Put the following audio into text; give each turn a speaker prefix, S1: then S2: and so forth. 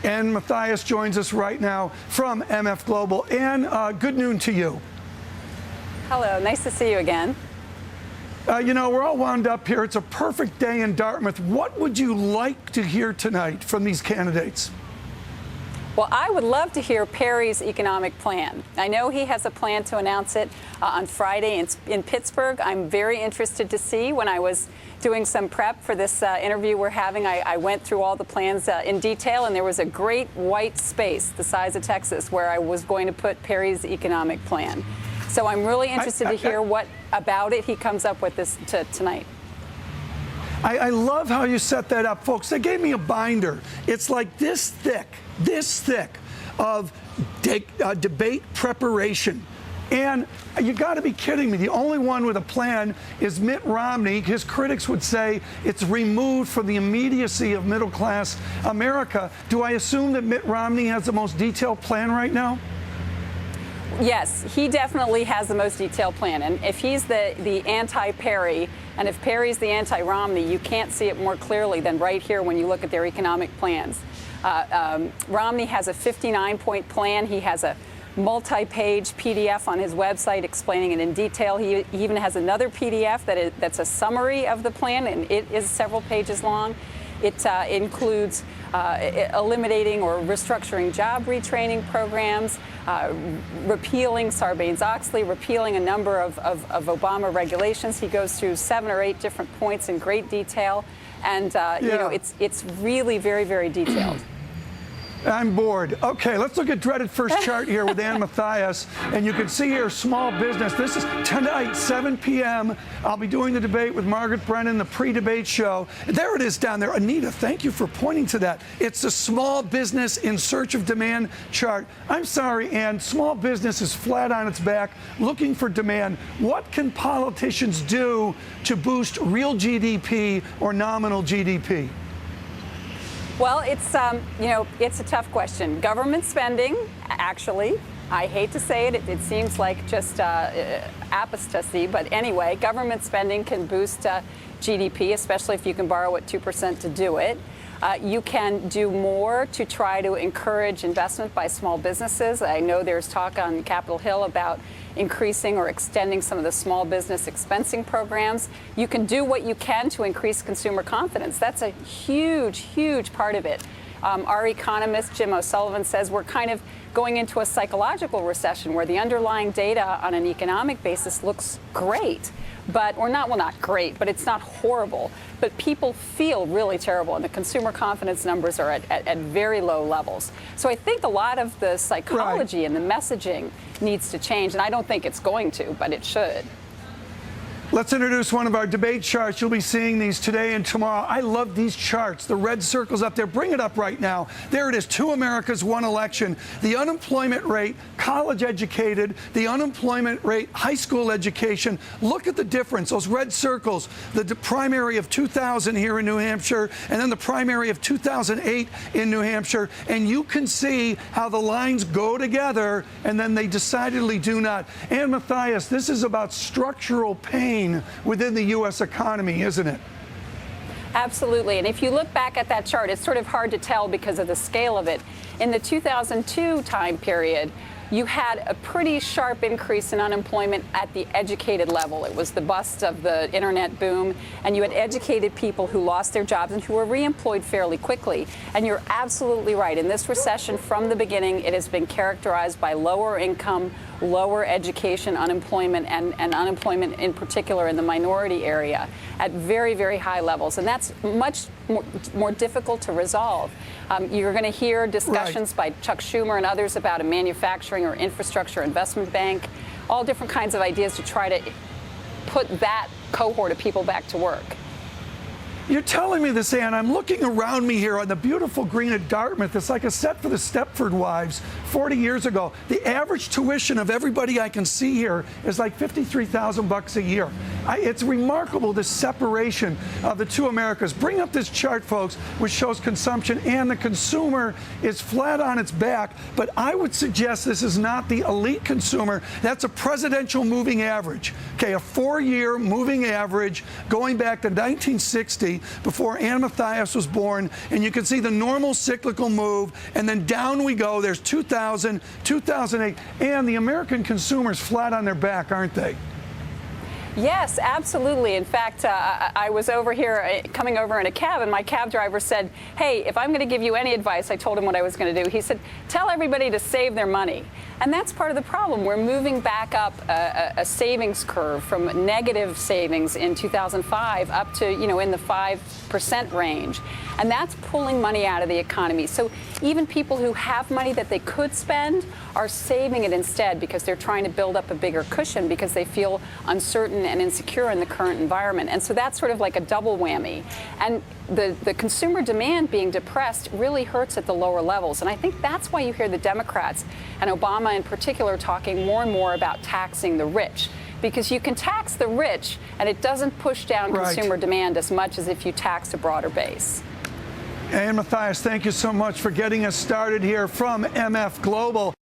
S1: And Mathias joins us right now from MF Global. And good noon to you.
S2: Hello, nice to see you again.
S1: You know, we're all wound up here. It's a perfect day in Dartmouth. What would you like to hear tonight from these candidates?
S2: Well, I would love to hear Perry's economic plan. I know he has a plan to announce it on Friday in Pittsburgh. I'm very interested to see. When I was doing some prep for this interview we're having, I went through all the plans in detail, and there was a great white space the size of Texas where I was going to put Perry's economic plan. So I'm really interested to hear what about it he comes up with tonight.
S1: I love how you set that up, folks. They gave me a binder. It's like this thick of debate preparation. And you got to be kidding me. The only one with a plan is Mitt Romney. His critics would say it's removed from the immediacy of middle-class America. Do I assume that Mitt Romney has the most detailed plan right now?
S2: Yes, he definitely has the most detailed plan. And if he's the anti-Perry, and if Perry's the anti-Romney, you can't see it more clearly than right here when you look at their economic plans. Romney has a 59-point plan. He has a multi-page PDF on his website explaining it in detail. He even has another PDF that's a summary of the plan, and it is several pages long. It includes eliminating or restructuring job retraining programs, repealing Sarbanes-Oxley, repealing a number of Obama regulations. He goes through 7 or 8 different points in great detail, and you know, it's really very, very detailed.
S1: I'm bored. Okay, let's look at dreaded first chart here with Mathias. And you can see here small business. This is tonight, 7 p.m. I'll be doing the debate with Margaret Brennan, the pre-debate show. There it is down there. Anita, thank you for pointing to that. It's the small business in search of demand chart. I'm sorry, Ann, small business is flat on its back, looking for demand. What can politicians do to boost real GDP or nominal GDP?
S2: Well, it's you know, it's a tough question. Government spending, actually, I hate to say it, it seems like just apostasy, but anyway, government spending can boost GDP, especially if you can borrow at 2% to do it. You can do more to try to encourage investment by small businesses. I know there's talk on Capitol Hill about increasing or extending some of the small business expensing programs. You can do what you can to increase consumer confidence. That's a huge, huge part of it. Our economist, Jim O'Sullivan, says we're kind of going into a psychological recession where the underlying data on an economic basis looks great. But, or not, well, not great, but it's not horrible. But people feel really terrible, and the consumer confidence numbers are at very low levels. So I think a lot of the psychology and the messaging needs to change, and I don't think it's going to, but it should.
S1: Let's introduce one of our debate charts. You'll be seeing these today and tomorrow. I love these charts. The red circles up there. Bring it up right now. There it is. 2 Americas, 1 election. The unemployment rate, college educated. The unemployment rate, high school education. Look at the difference. Those red circles. The primary of 2000 here in New Hampshire, and then the primary of 2008 in New Hampshire. And you can see how the lines go together, and then they decidedly do not. And Mathias, this is about structural pain within the U.S. economy, isn't it?
S2: Absolutely. And if you look back at that chart, it's sort of hard to tell because of the scale of it. In the 2002 time period, you had a pretty sharp increase in unemployment at the educated level. It was the bust of the internet boom, and you had educated people who lost their jobs and who were reemployed fairly quickly. And you're absolutely right. In this recession, from the beginning, it has been characterized by lower income, lower education unemployment, and unemployment in particular in the minority area at very, very high levels. And that's much more difficult to resolve. You're going to hear discussions by Chuck Schumer and others about a manufacturing or infrastructure investment bank, all different kinds of ideas to try to put that cohort of people back to work.
S1: You're telling me this, Ann. I'm looking around me here on the beautiful green at Dartmouth. It's like a set for the Stepford Wives 40 years ago. The average tuition of everybody I can see here is like $53,000 a year. It's remarkable, this separation of the two Americas. Bring up this chart, folks, which shows consumption, and the consumer is flat on its back. But I would suggest this is not the elite consumer. That's a presidential moving average. Okay, a 4-year moving average going back to 1960. Tumulty before Ann Mathias was born, and you can see the normal cyclical move, and then down we go. There's 2000, 2008, and the American consumer's flat on their back, aren't they?
S2: Yes, absolutely. In fact, I was over here, coming over in a cab, and my cab driver said, hey, if I'm going to give you any advice, I told him what I was going to do. He said, tell everybody to save their money. And that's part of the problem. We're moving back up a savings curve from negative savings in 2005 up to, in the 5% range. And that's pulling money out of the economy. So even people who have money that they could spend are saving it instead because they're trying to build up a bigger cushion because they feel uncertain and insecure in the current environment. And so that's sort of like a double whammy. And the consumer demand being depressed really hurts at the lower levels. And I think that's why you hear the Democrats and Obama in particular talking more and more about taxing the rich. Because you can tax the rich and it doesn't push down consumer demand as much as if you taxed a broader base.
S1: And Mathias, thank you so much for getting us started here from MF Global.